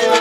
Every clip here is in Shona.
Yeah.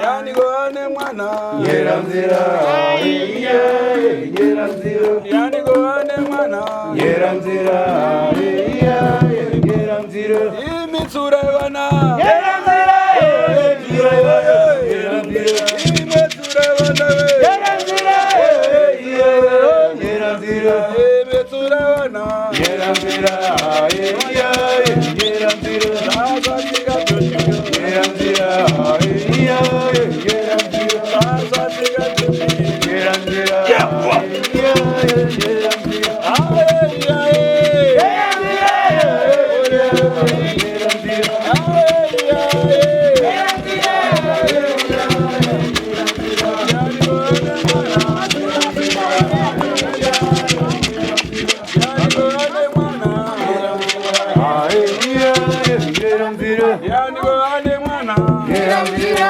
yani goane mwana yera nzira yera nzira yani goane mwana yera nzira yera nzira imitsura bana yera nzira yera nzira imitsura bana yera nzira yera nzira imitsura bana yera nzira yera nzira azatiga doshiyo yera nzira yera nzira azatiga doshiyo yera nzira yani goane mwana yera nzira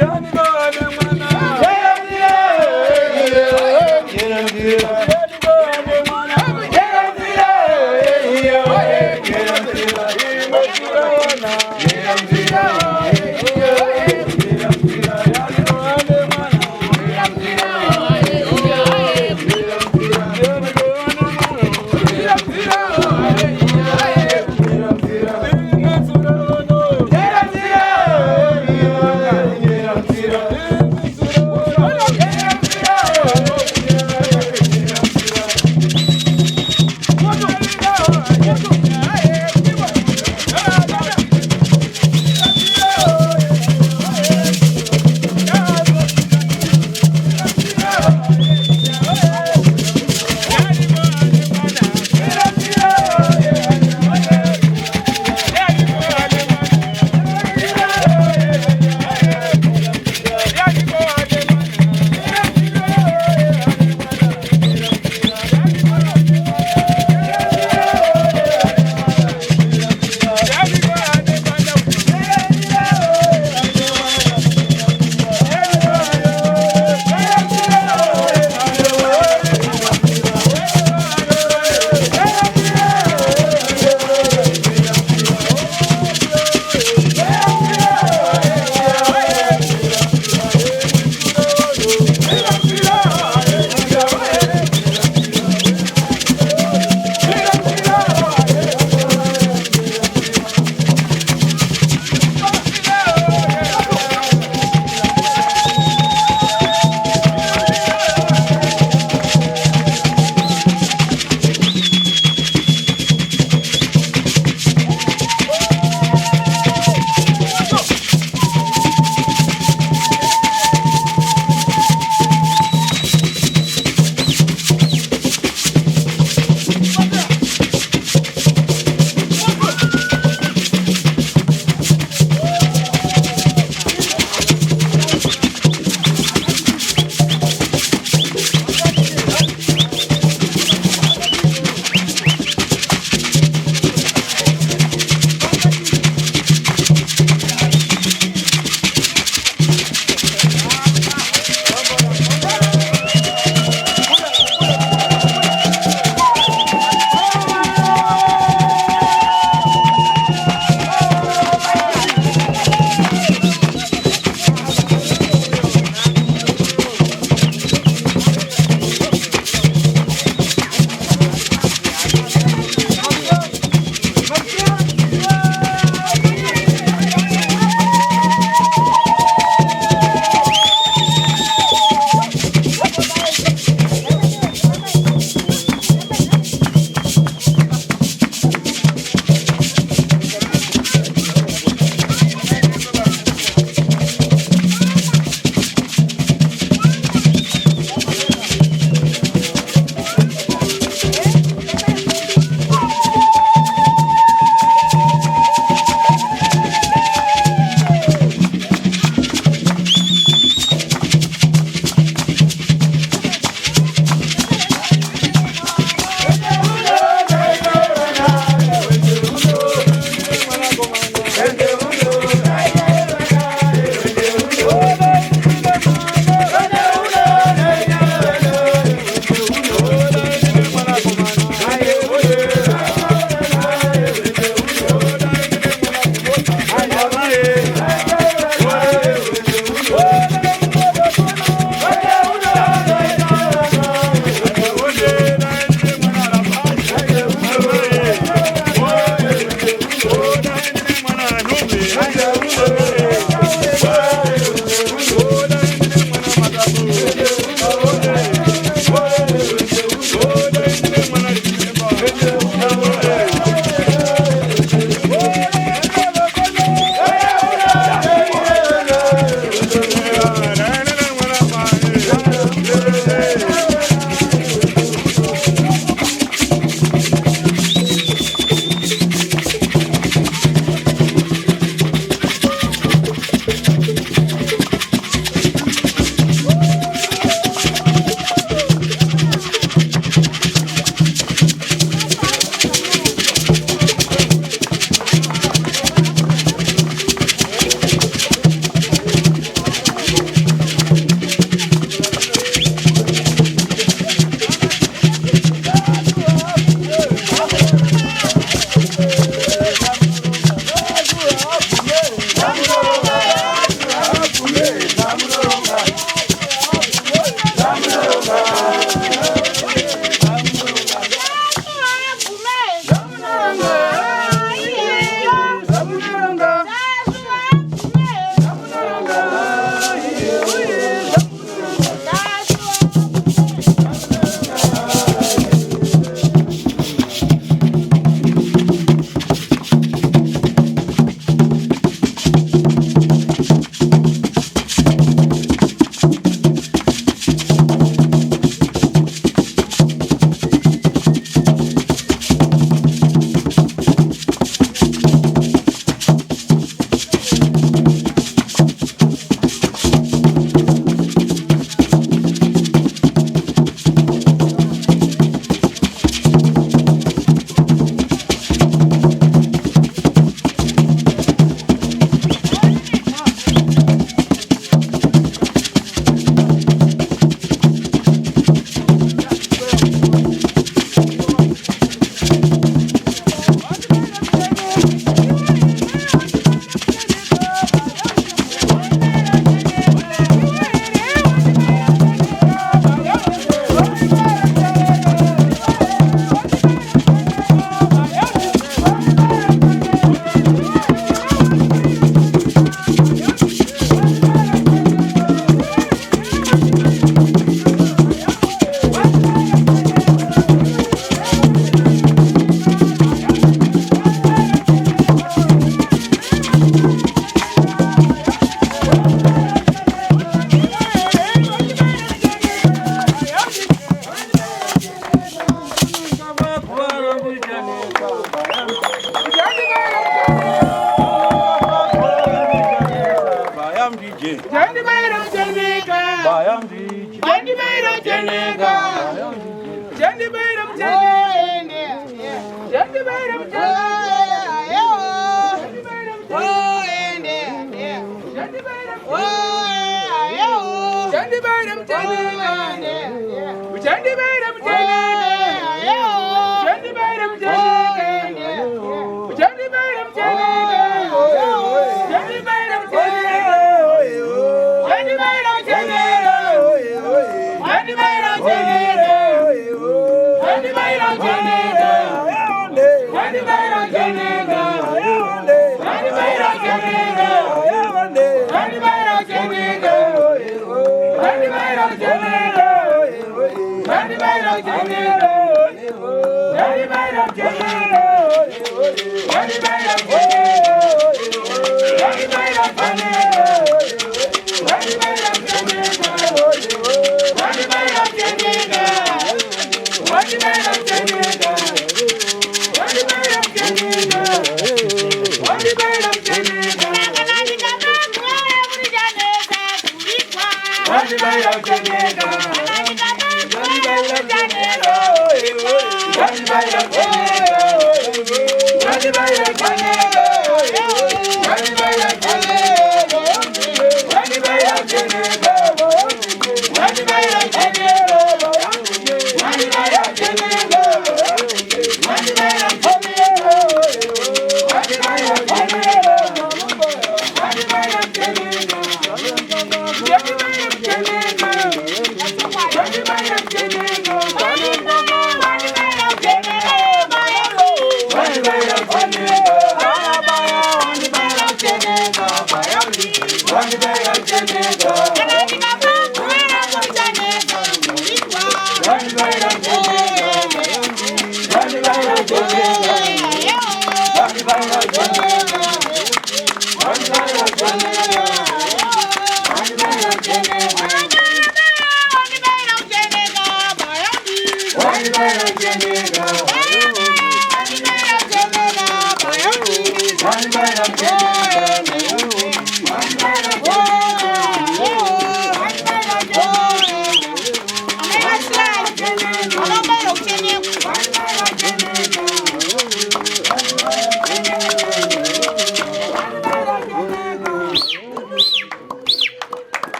yani goane mwana yera nzira yani goane mwana imitsura bana yera nzira yani goane mwana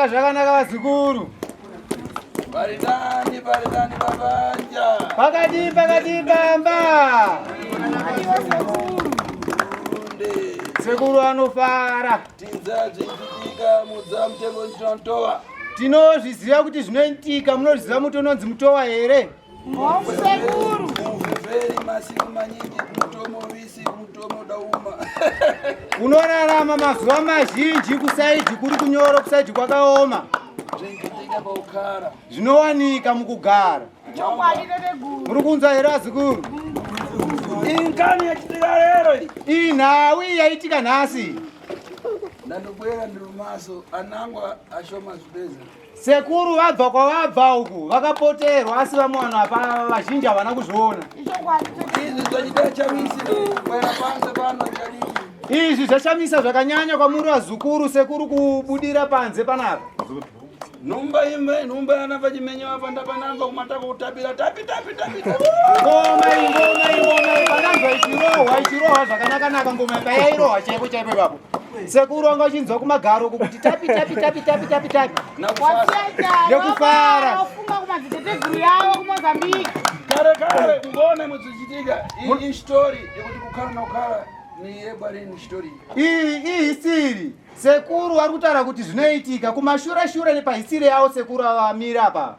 Zvakanaka vazukuru. Baridani babanja. Pakati bamba. Sekuru anofara. Tinzazviitika mudzamtengo ntontowa. Tinozviziva kuti zvinoitika, munozviziva mutononzi mutowa here? Sekuru. Muvheri masiku manyingi mutomo visi mutomo dauma. Unorarama mazuva mazhinji kusaidhi kuri kunyoro, kusaidhi kwakaoma. Zvinowanika mukugara. Muri kunzwa here azukuru? Inkani yachitika lero iyi. Inhawi yaitika nhasi. Ndandobwera ndirumaso anangwa ashoma zvibeza. Sekuru vabva kwavabva uku vakapoterwa asi vamwe vanhu apa vazhinji havana kuzviona. Izvi zvachida chamisi kwera panze pano chadiki. Izvi zvashamisa zvakanyanya kwamuri vazukuru sekuru kubudira panze panapa. Numba yana pachimenyo apa ndapananzwa kumataka kutabira tapi. Ngoma pananzwa ichirohwa zvakanaka ngoma payairohwa chaipo ipapo. Sekuru wanga uchinzwa kumagaro kuti tapi. Nekufara. Wafunga kumadziteteguru yawo kuMozambique. Kare kuona muchichitika iyi story yekuti kukhala nokhala ni yebwarini story. Iyi hisiri. Sekuru vari kutaura kuti zvinoitika kumashure nepahisiri yawo sekuru avamira apa.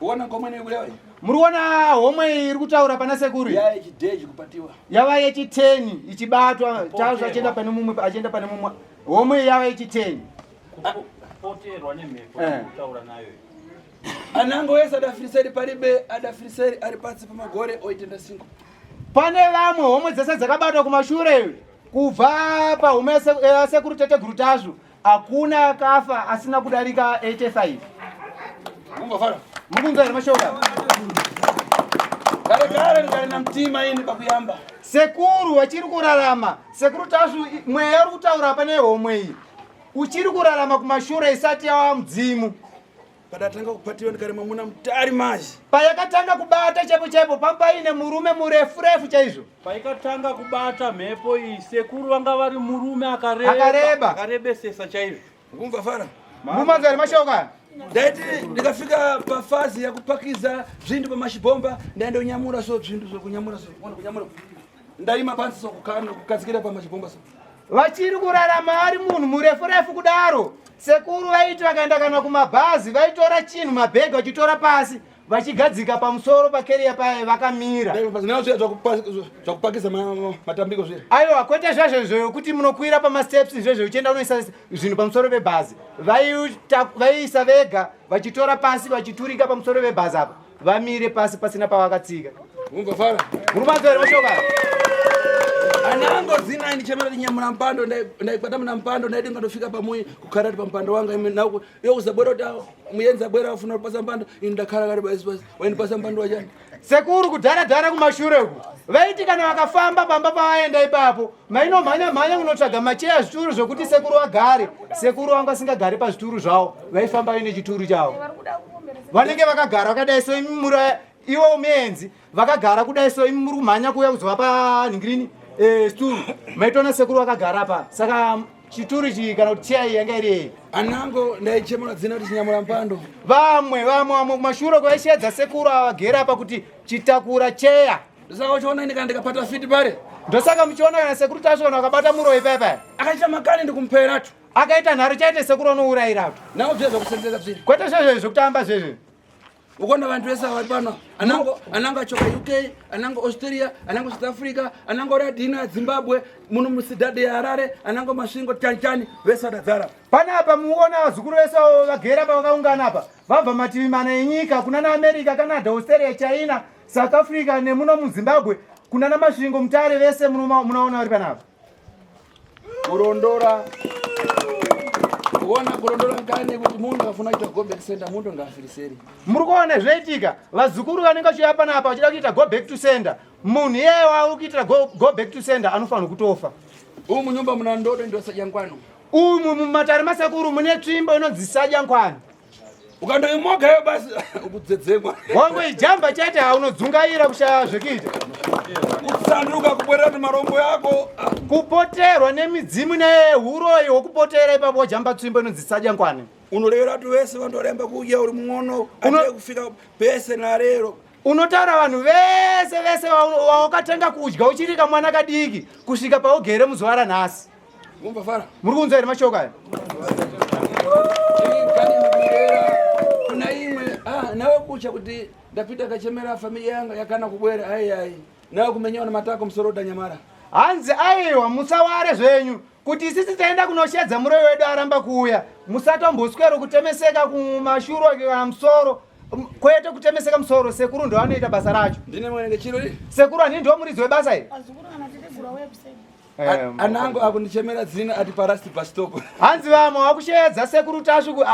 Uona komwe kulewa. Muri kuona homwe iri kutaura pana sekuru. Yaya chideji kupatiwa. Yava yechi10 ichibatwa chazva achienda pane mumwe achienda pane mumwe. Homwe yava yechi10. Poterwa nemhepo kutaura nayo. Anango wese adafiriseri paribe adafiriseri ari pasi pamagore oitenda singo. Pane vamwe homwe dzese dzakabatwa kumashure kubva pahome yasekuru teteguru tazvo hakuna kafa asina kudarika 85. Mungofara. Mukunzwa here mashoka? Kare na mtima ini pakuyamba. Sekuru wachiri kurarama. Sekuru tasu mweya uri kutaura pane homwe iyi. Uchiri kurarama kumashure isati yawa mudzimu. Padatanga kupatiwa ndikari mwamuna mutari mazi. Payakatanga kubata chepo pampaine murume murefu chaizvo. Paikatanga kubata mhepo iyi sekuru vanga vari murume akarebesesa chaizvo. Ngumva fara. Mumanzo ari mashoka. Ndaiti ndikafika pafazi ya kupakiza zvindu pamashibomba ndaenda unyamura so zvindu zokunyamura so kunyamura. Ndaima pansi so kukadzikira pamashibomba so. Vachiri kurarama ari munhu murefu kudaro. Sekuru vaiti vakaenda kana kumabhazi vaitora chinhu mabhegi vachitora pasi vachigadzika pamusoro pakeria paye vakamira. Ndai zvakupakiza matambiko zviri. Aiwa kwete zvazvo kuti munokwira pamasteps izvozvo uchienda unoisa zvinhu pamusoro pebhazi. Vaiisa vega vachitora pasi vachiturika pamusoro pebhazi apa. Vamire pasi pasina pavakatsika. Ngumva fara. Murumanzo here mashoka. Anango zina ndichemera tinyamura mpando ndaikwata muna mpando ndaiti ngatofika pamuyi kukarati pampando wanga ime nako yo uzabwera kuti muyenza bwera afuna kupasa mpando indakhala kale basi waindipasa mpando wachani. Sekuru kudhara kumashure uku vaiti kana vakafamba pamba pavaenda ipapo maino mhanya kunotsvaga macheya zvituru zvokuti sekuru agare. Sekuru vanga asingagari pazvituru zvavo vaifamba ine chituru chavo. Vanenge vakagara vakadai so imura iwo umenzi vakagara kudai so imuri kumhanya kuya kuzova panhingirini sturu maitona sekuru vakagara pa saka chituru chi kana kuti cheya yanga iri. Anango ndaichemera dzina kuti chinyamura mpando. Vamwe kumashure kwaishedza sekuru avagera apa kuti chitakura cheya. Ndosaka uchiona ini kana ndikapata fiti pare. Ndosaka muchiona kana sekuru tasvona wakabata muroi paipai. Akaita makani ndikumpheratu. Akaita nharo chaite sekuru anourayiratu. Nawo bveza kusenzeka zviri. Kwete zvezvo zvokutamba zvezvo. Ukonda vantu vese vari pano. Anango achoka UK, anango Australia, anango South Africa, anango radhina Zimbabwe, muno musidhadhe yaHarare, anango masvingo chani vese vadadzara. Panapa muona vazukuru vese vagera pavakaungana apa. Vabva mativi mana enyika kuna naAmerica, Canada, Australia, China, South Africa nemuno muZimbabwe. Kuna namasvingo mutare vese munoona vari panapa. Kurondora. Kuona kurondora ngane kuti munhu afuna kuita go back center munhu ngafiriseri. Muri kuona zvaitika vazukuru vanenge vachiuya panapa vachida kuita go back to center. Munhu yeye wauri kuitira go back to center anofanira kutofa. Umu munyumba muna ndodo ndo sajankwano. Umu mumatare masekuru mune tsvimbo inonzi sajankwano. Ukandoimoga yo basi ukudzedzemwa. Wangoijamba chete haunodzungaira kushaya zvekuita. Kusanduka kubwerera kuti marombo yako. Kupoterwa nemidzimu nehuroyi wokupotera ipapo wajamba tsvimbo inonzi sajankwano. Unorevera kuti vese vandoremba kuuya uri mung'ono ade kufika pese narero. Unotaura vanhu vese wawakatenga kudya uchiri kamwana kadiki kusvika paugere muzuva ranhasi. Ngumva fara. Muri kunzwa here mashoko aya? Kuna imwe nawe kucha kuti ndapita kachemera familia yanga yakana kubwera ai nawe kumenyewa matako musoroda nyamara. Hanzi aiwa musaware zvenyu kuti isisi taenda kunoshedza muroi wedu aramba kuuya musatomboswera kutemeseka kumashuro kana musoro kwete kutemeseka musoro. Sekuru ndo anoita basa racho. Ndine mwenenge chiro ri. Sekuru ani ndo muridzi webasa iri. Azukuru kana titegura website. Anango akundichemera dzina ati parasti bus stop. Hanzi vamwe vakushedza sekuru tashu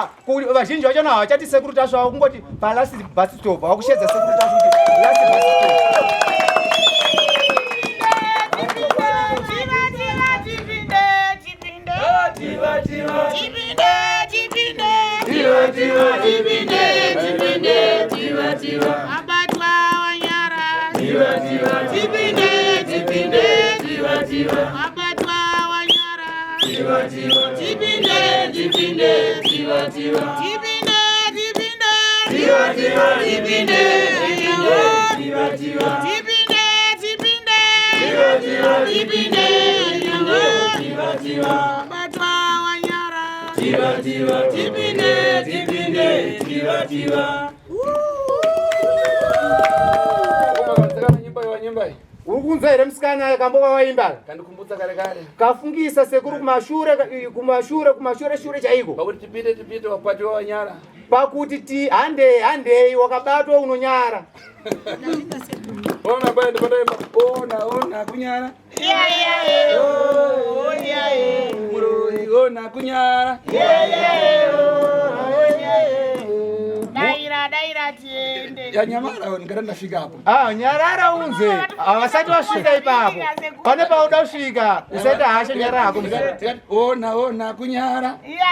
vazhinji vacho nawo vachati sekuru tashu vakungoti parasti bus stop vakushedza sekuru tashu kuti last bus stop. Abatwa wanyara. Abatwa wanyara. Nyimba. Ukunzwa here musikana kambova waimba? Kandikumbutsa kare. Kafungisa sekuru kumashure shure chaiko. Pakuti tipite wakwati wanyara. Pakuti handei wakabatwa unonyara. Ona bende badaima. Ona kunyara. Muroi ona kunyara. Daira tiende. ya Nyamara ngara ndafika hapo. Nyarara unze. Awasati wasvika ipapo. Pane pauda kusvika, usaita hasha nyara yako. Ona kunyara. Iya.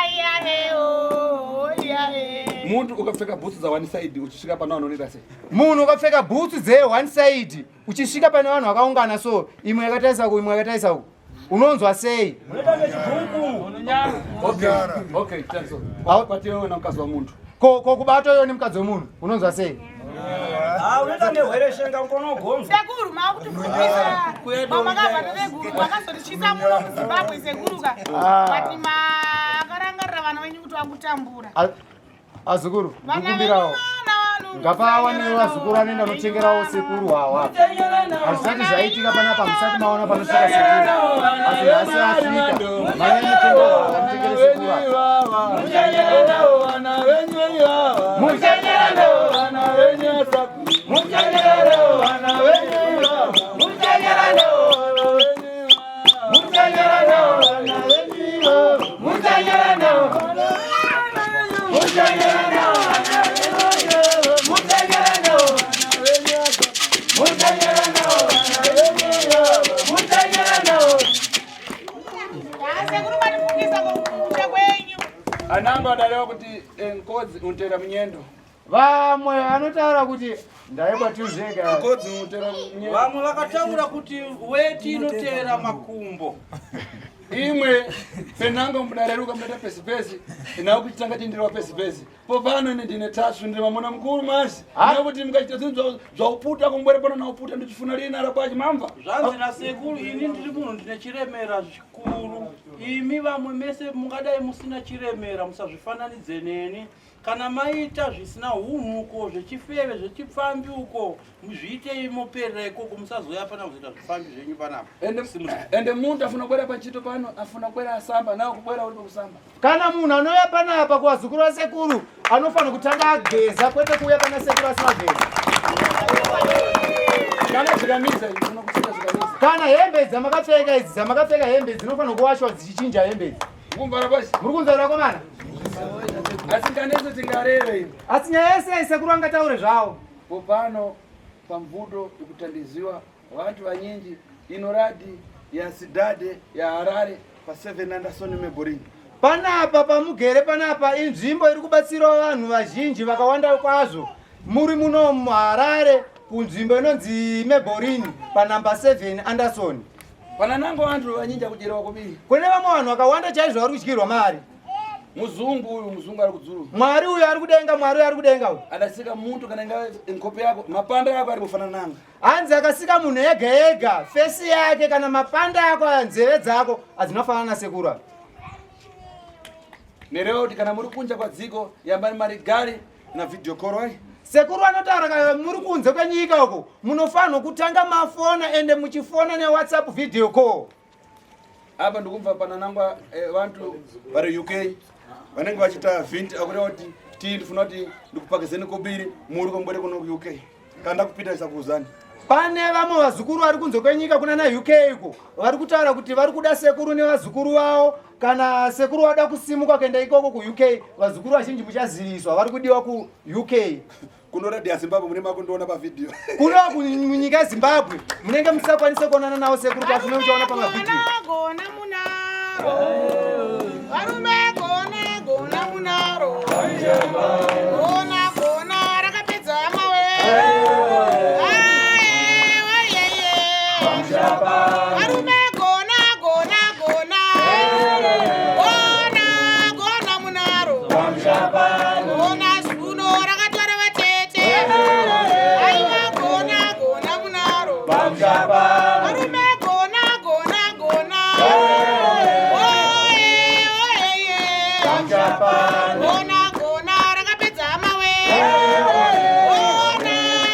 Muntu ukapfeka boots za one side uchisvika pana vanonira sei. Munhu ukapfeka boots ze one side uchisvika pane vanhu vakaungana so imwe yakataisa ku imwe yakataisa ku. Unonzwa sei? Okay, tenso. Pati wewe na mkazi wa muntu. Ko kubato yoni mkazi wa munhu. Unonzwa sei? Unoita nehwereshenga ukonogonza. Sekuru makutibvunzisa. Mama kavata neguru vakazotichisa muno muZimbabwe sekuruka. Vati makarangarira vana venyu kuti vakutambura. Azukuru, ndikumbirawo. Ngapava nevazukuru anoenda notengerawo sekuru wawa. Hazvisati zvaitika panapa musati maona panosvika sekuru. Asi nhasi asvika. Vanotengere sekuru wawa. Anamba dalewa kuti nkodzi untera munyendo. Vamwe vanotaura kuti ndaiba tuzeka. Nkodzi untera munyendo. Vamwe vakataura kuti weti inotera makumbo. Imwe penanga mudareruka mudata pesi inawo kuchitanga tindiriwa pesi popano ine ndine tashu ndiri vamona mukuru masi nekuti mukachita zvinhu zvauputa kumbwere pano nauputa ndichifuna lini arapachi mamva zvanzi nasekuru ini ndiri munhu ndine chiremera zvikuru imi vamwe mese mungadai musina chiremera musazvifananidze neni kana maita zvisina unhuko zvechifeve zvechipfambi uko muzviite moperera ikoko musazoya pana kuzoita zvifambi zvenyu panapa ende muntu afuna kubwera pachito pano afuna kubwera asamba nawo kubwera uri pakusamba kana munhu anouya panapa kuvazukuru vasekuru anofanira kutanga ageza kwete kuuya pana sekuru asina geza kana zvikamiza izvino kuchita zvikamiza kana hembe dzamakapfeka idzi dzamakapfeka hembe dzinofanira kuwachwa dzichichinja hembe idzi kumbara basi muri kunzwa komana asinganese tingarere ini asi nyaya yese sekuru angataure zvavo popano pamvudo yekutandiziwa vantu vanyinji inoradi yasidhadhe yaharare pa7 Anderson Memory panapa pamugere panapa inzvimbo iri kubatsirawo vanhu vazhinji vakawanda kwazvo muri muno muHarare kunzvimbo inonzi Memory panamba 7 Anderson pana nango vantu vanyinji akudyerawa kubiri kune vamwe vanhu vakawanda chaizvo vari kudyirwa mari muzungu ari kudzuru mwari uyu ari kudenga mwari uyu ari kudenga uyu adasika muntu kana inga nkope yako mapanda yako ari kufanana nanga hanzi akasika munhu ega ega fesi yake kana mapanda ako nzeve dzako hadzinofanana nasekuru nerewo kuti kana muri kunja kwadziko yambani mari gari na video call ai sekuru anotaura kana muri kunze kwenyika uko munofanirwa kutanga mafona ende muchifona neWhatsApp video call apa ndikumva pana nangwa vantu vari UK vanenge vachita vinti akureva kuti ndifuna kuti ndikupakizeni kobiri muri kombwere kuno UK kana kupita isakuuzani pane vamwe vazukuru vari kunze kwenyika kuna na UK iko vari kutaura kuti vari kuda sekuru nevazukuru vavo kana sekuru vada kusimuka kuenda ikoko ku UK vazukuru vazhinji muchaziviswa vari kudiwa ku UK kuno radio Zimbabwe mune makundoona pavideo kuno munyika yeZimbabwe munenge musakwanise kuonana nawo sekuru tafume muchaona pamavideo gona munaro varume gona munaro gona rakapedza mawe varume gona munaro gona zuno rakatora vatete aiva gona munaro varume gona gona rakapedza mawe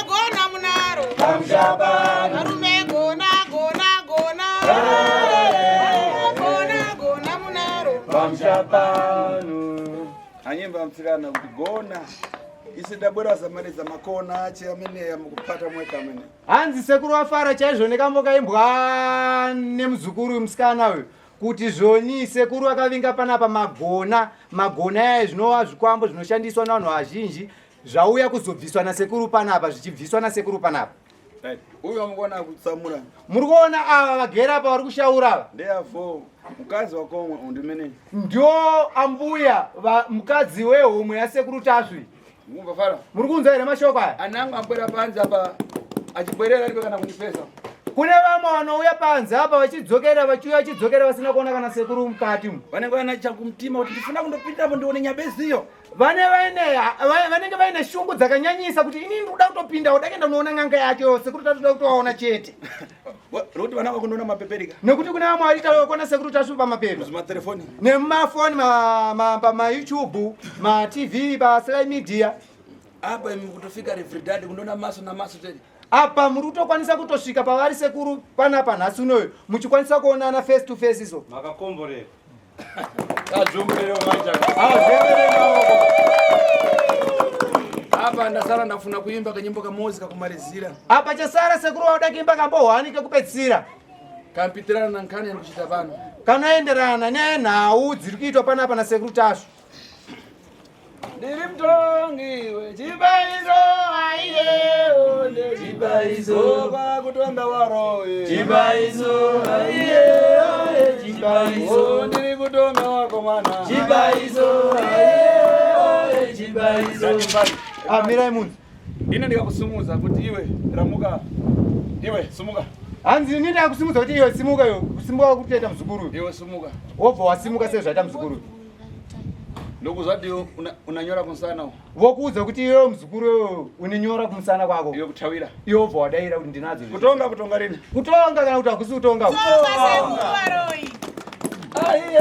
gona munaro varume gona munaro anyimba mtsikana kuti gona isidabwera zamanidza makona ache amene mukupata mweka amene hanzi sekuru wafara chaizvo nekambokaimbwa nemuzukuru musikana uyu kuti zvoni sekuru akavinga panapa magona aya zvinova zvikwambo zvinoshandiswa navanhu vazhinji zvauya kuzobviswa nasekuru panapa zvichibviswa nasekuru panapa. Uyu amukona kutsamura. Muri kuona ava vagere apa vari kushaura ava Therefore, mukadzi wakomwe undimene. ndio ambuya mukadzi wehomwe yasekuru Tasvi. Mumva fara. Muri kunzwa here mashoko aya? Ananga ambwera panze apa achibwerera aripo kana kunipesa. Kune vamwe vanouya panze apa vachidzokera vachiuya vachidzokera vasina kuona kana sekuru mukati umu. Vanenge vana chakumtima kuti ndifuna kundopindapo ndione nyabeziyo. Vanenge vaine shungu dzakanyanyisa kuti ini ndoda kutopinda udakenda unoona n'anga yacho sekuru Tasvi kutovaona chete. Rokuti vana vakundoona mapeperika. Nekuti kune vamwe varitaura kuona sekuru Tasvi pamapepa. Muzimatelefoni. Nemumafoni ma-YouTube, ma-TV, pa-social media. Apa imi kutofika Riverdad kundoona maso na maso tete. Apa muri kutokwanisa kutosvika pavari sekuru panapa nhasi unoyo muchikwanisa kuonana face to face iso. Makakomborera. Kadzomberewo manja. Apa ndasara ndafuna kuimba kanyimbo kamozi kakumalizira. Apa chasara sekuru wauda kuimba kambohwani kekupedzisira. Kampitirana na nkhani yakuchita pano. Kanoenderana nenhau dziri kuitwa panapa nasekuru Tasvi. Ndiri mtongi wechibaizo aiye onde chibaizo pakutonda waroye chibaizo aiye onde chibaizo ndiri kutonga wakomana chibaizo aiye onde chibaizo. Mirai munhu. Ine ndikakusumuza kuti iwe ramuka. Iwe sumuka. Hanzi ini ndakusimudza kuti iwe simuka yo kusimuka kutoita muzukuru. Iwe sumuka. Wobva wasimuka sezvaita muzukuru. Ndokuzvati unanyora kumusana. Vokuudza kuti iwe muzukuru uninyora kumusana kwako. Iwe kutawira. Iwe wobva wadaira kuti ndinadzo. Kutonga rini? Kutonga kana kuti hakusi kutonga. Aiye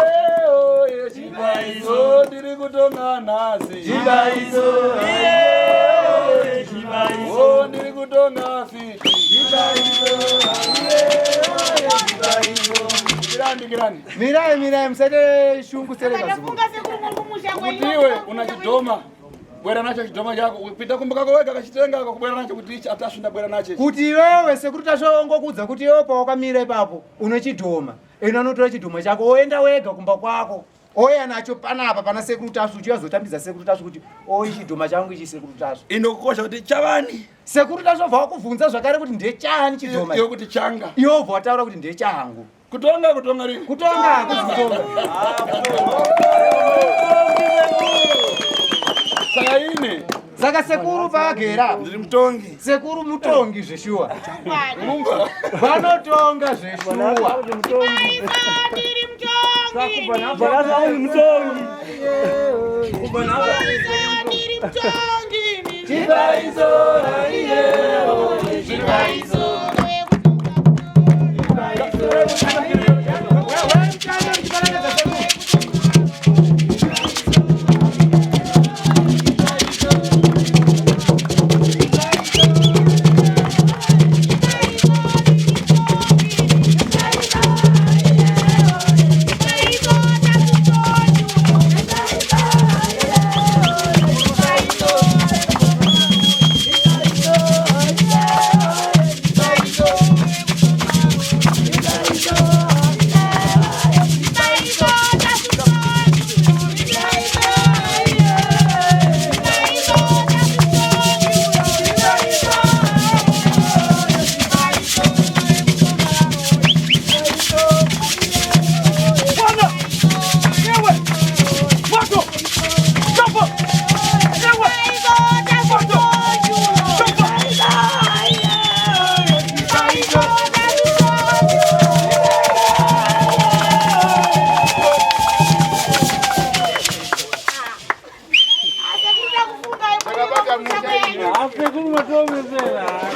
oye chibaizo ndiri kutonga nhasi. Chibaizo aiye chibaizo ndiri kutonga fiti. Chibaizo aiye chibaizo. Kirani. Mirai musate shungu sereka zuku. Kuti iwe unachidhoma. Bwera nacho chidhoma chako upita kumbuka kwaweka kachitenga akakubwera nacho kuti ichi atashinda bwera nacho. Kuti wewe sekuru Tasvi ngokuudza kuti iwe pawakamira ipapo une chidhoma. Eno anotora chidhoma chako oenda wega kumba kwako. Oya nacho panapa pana sekuru Tasvi uchazotambidza sekuru Tasvi kuti oi chidhoma changu ichi sekuru Tasvi. Inokukosha kuti chavani. Sekuru Tasvi wabva wakubvunza zvakare kuti ndechani chidhoma. Iyo kuti changa. Iwe wabva wataura kuti ndechangu. Kutonga rini? Kutonga hakuzi Saine. Saka sekuru paagera. Ndiri mutongi. Sekuru mutongi zveshuwa. Mumba. Vanotonga zveshuwa. Chibaizo aiye chibaizo.